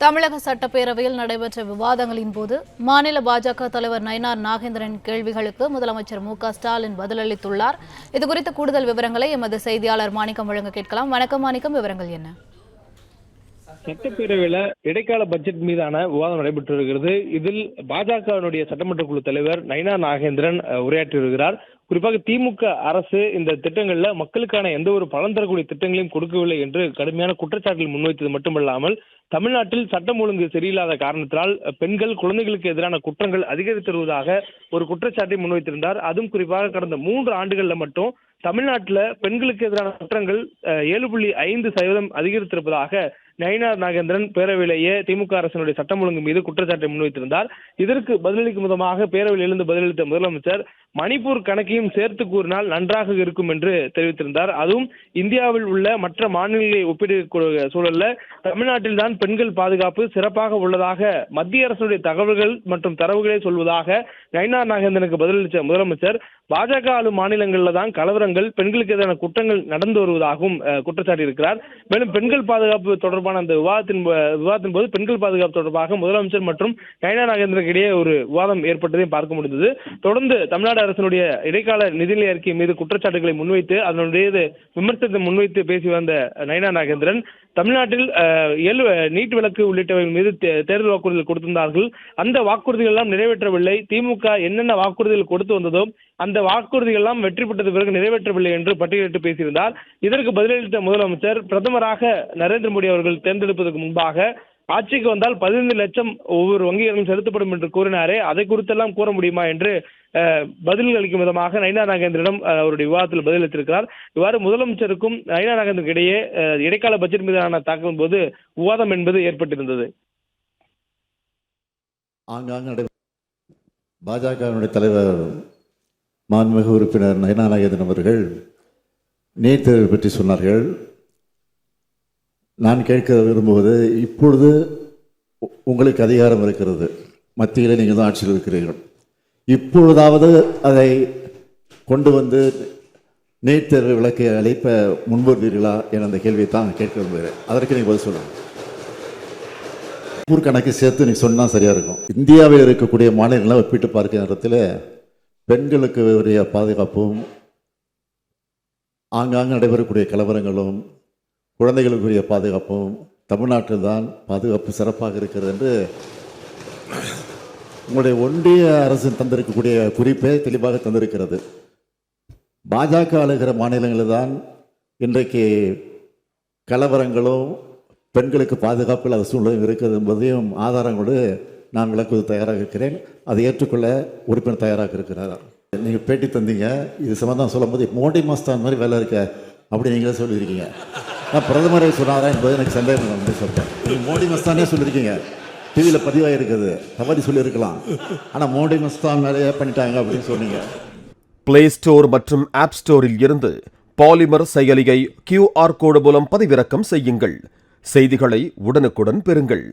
தமிழக சட்டப்பேரவையில் நடைபெற்ற விவாதங்களின் போது மாநில பாஜக தலைவர் நயினார் நாகேந்திரன் கேள்விகளுக்கு முதலமைச்சர் மு.க.ஸ்டாலின் பதிலளித்துள்ளார். இதுகுறித்த கூடுதல் விவரங்களை எமது செய்தியாளர் மாணிக்கம் வழங்க கேட்கலாம். வணக்கம் மாணிக்கம், விவரங்கள் என்ன? சட்டப்பேரவையில இடைக்கால பட்ஜெட் மீதான விவாதம் நடைபெற்று வருகிறது. இதில் பாஜகவினுடைய சட்டமன்ற குழு தலைவர் நயினார் நாகேந்திரன் உரையாற்றி வருகிறார். குறிப்பாக திமுக அரசு இந்த திட்டங்கள்ல மக்களுக்கான எந்த ஒரு பலன் தரக்கூடிய திட்டங்களையும் கொடுக்கவில்லை என்று கடுமையான குற்றச்சாட்டுகள் முன்வைத்தது மட்டுமல்லாமல், தமிழ்நாட்டில் சட்டம் ஒழுங்கு சரியில்லாத காரணத்தால் பெண்கள், குழந்தைகளுக்கு எதிரான குற்றங்கள் அதிகரித்து வருவதாக ஒரு குற்றச்சாட்டை முன்வைத்திருந்தார். அதுவும் குறிப்பாக கடந்த 3 ஆண்டுகள்ல மட்டும் தமிழ்நாட்டில் பெண்களுக்கு எதிரான குற்றங்கள் 7.5% அதிகரித்திருப்பதாக நயினார் நாகேந்திரன் பேரவையிலேயே திமுக அரசினுடைய சட்டம் ஒழுங்கு மீது குற்றச்சாட்டை முன்வைத்திருந்தார். இதற்கு பதிலளிக்கும் விதமாக பேரவையில் இருந்து பதிலளித்த முதலமைச்சர் மணிப்பூர் கணக்கையும் சேர்த்து கூறினால் நன்றாக இருக்கும் என்று தெரிவித்திருந்தார். அதுவும் இந்தியாவில் உள்ள மற்ற மாநிலங்களை ஒப்பிடக்கூடிய சூழல்ல தமிழ்நாட்டில் தான் பெண்கள் பாதுகாப்பு சிறப்பாக உள்ளதாக மத்திய அரசுடைய தகவல்கள் மற்றும் தரவுகளை சொல்வதாக நயினார் நாகேந்திரனுக்கு பதிலளித்த முதலமைச்சர் பாஜக ஆளும் மாநிலங்களில் தான் கலவரங்கள், பெண்களுக்கு எதிரான குற்றங்கள் நடந்து வருவதாகவும் குற்றச்சாட்டி இருக்கிறார். மேலும் பெண்கள் பாதுகாப்பு தொடர்பான அந்த விவாதத்தின் போது பெண்கள் பாதுகாப்பு தொடர்பாக முதலமைச்சர் மற்றும் நயினார் நாகேந்திரனுக்கு இடையே ஒரு விவாதம் ஏற்பட்டதையும் பார்க்க முடிந்தது. தொடர்ந்து தமிழ்நாடு அரசினுடைய இடைக்கால நிதிநிலை அறிக்கை மீது குற்றச்சாட்டுகளை முன்வைத்து அதனுடைய விமர்சனத்தை முன்வைத்து பேசி வந்த நயினார் நாகேந்திரன் தமிழ்நாட்டில் நீட் விலக்கு உள்ளிட்டவை மீது தேர்தல் வாக்குறுதிகள் கொடுத்திருந்தார்கள். அந்த வாக்குறுதிகள் எல்லாம் நிறைவேற்றவில்லை. திமுக என்னென்ன வாக்குறுதிகள் கொடுத்து வந்ததோ அந்த வாக்குறுதிகள் எல்லாம் வெற்றி பெற்றது பிறகு நிறைவேற்றவில்லை என்று பட்டியலிட்டு பேசியிருந்தார். இதற்கு பதிலளித்த முதலமைச்சர் பிரதமராக நரேந்திர மோடி அவர்கள் தேர்ந்தெடுப்பதற்கு முன்பாக ஆட்சிக்கு வந்தால் 15 லட்சம் ஒவ்வொரு வங்கிகளும் செலுத்தப்படும் என்று கூறினாரே, அதை குறித்தெல்லாம் கூற முடியுமா என்று பதில் அளிக்கும் விதமாக நயினார் நாகேந்திரனிடம் அவருடைய விவாதத்தில் பதிலளித்திருக்கிறார். இவ்வாறு முதலமைச்சருக்கும் நயினார் நாகேந்திரனுக்கு இடையே இடைக்கால பட்ஜெட் மீதான தாக்கலின் போது விவாதம் என்பது ஏற்பட்டிருந்தது. பாஜகவினுடைய தலைவர் மாண்புமிகு உறுப்பினர் நயினார் நாகேந்திரன் அவர்கள் நீட் தேர்வு பற்றி சொன்னார்கள். நான் கேட்க விரும்புவது, இப்பொழுது உங்களுக்கு அதிகாரம் இருக்கிறது, மத்தியில் நீங்கள் தான் ஆட்சியில் இருக்கிறீர்கள், இப்பொழுதாவது அதை கொண்டு வந்து நீட் தேர்வு விலக்கை அழைப்ப முன்வருவீர்களா என அந்த கேள்வியை தான் கேட்க விரும்புகிறேன். அதற்கு நீங்கள் பதில் சொல்லணும். ஊர் கணக்கு சேர்த்து நீங்கள் சொன்னால் சரியாக இருக்கும். இந்தியாவில் இருக்கக்கூடிய மாநிலங்களை ஒப்பிட்டு பார்க்கிற நேரத்தில் பெண்களுக்கு உரிய பாதுகாப்பும், ஆங்காங்கு நடைபெறக்கூடிய கலவரங்களும், குழந்தைகளுக்குரிய பாதுகாப்பும் தமிழ்நாட்டில் தான் பாதுகாப்பு சிறப்பாக இருக்கிறது என்று உங்களுடைய ஒன்றிய அரசு தந்திருக்கக்கூடிய குறிப்பை தெளிவாக தந்திருக்கிறது. பாஜக ஆளுகிற மாநிலங்களில் தான் இன்றைக்கு கலவரங்களும் பெண்களுக்கு பாதுகாப்பு இல்லாத சூழ்நிலையும் இருக்கிறது என்பதையும் ஆதாரங்களோடு நான் விளக்குவது தயாராக இருக்கிறேன். அதை ஏற்றுக்கொள்ள உறுப்பினர் தயாராக இருக்கிறார். நீங்கள் பேட்டி தந்தீங்க, இது சம்பந்தம் சொல்லும் போது மோடி மஸ்தான் மாதிரி வேலை இருக்க அப்படி நீங்களே சொல்லியிருக்கீங்க. நான் பிரதமரை சொன்னாரா என்பது எனக்கு சந்தேகம் வந்து சொல்கிறேன். நீங்கள் மோடி மஸ்தானே சொல்லியிருக்கீங்க, டிவியில் பதிவாக இருக்குது, தவறி சொல்லியிருக்கலாம், ஆனால் மோடி மஸ்தான் மேலேயே பண்ணிட்டாங்க அப்படின்னு சொன்னீங்க. பிளே ஸ்டோர் மற்றும் ஆப் ஸ்டோரில் இருந்து பாலிமர் செயலியை QR கோடு மூலம் பதிவிறக்கம் செய்யுங்கள். செய்திகளை உடனுக்குடன் பெறுங்கள்.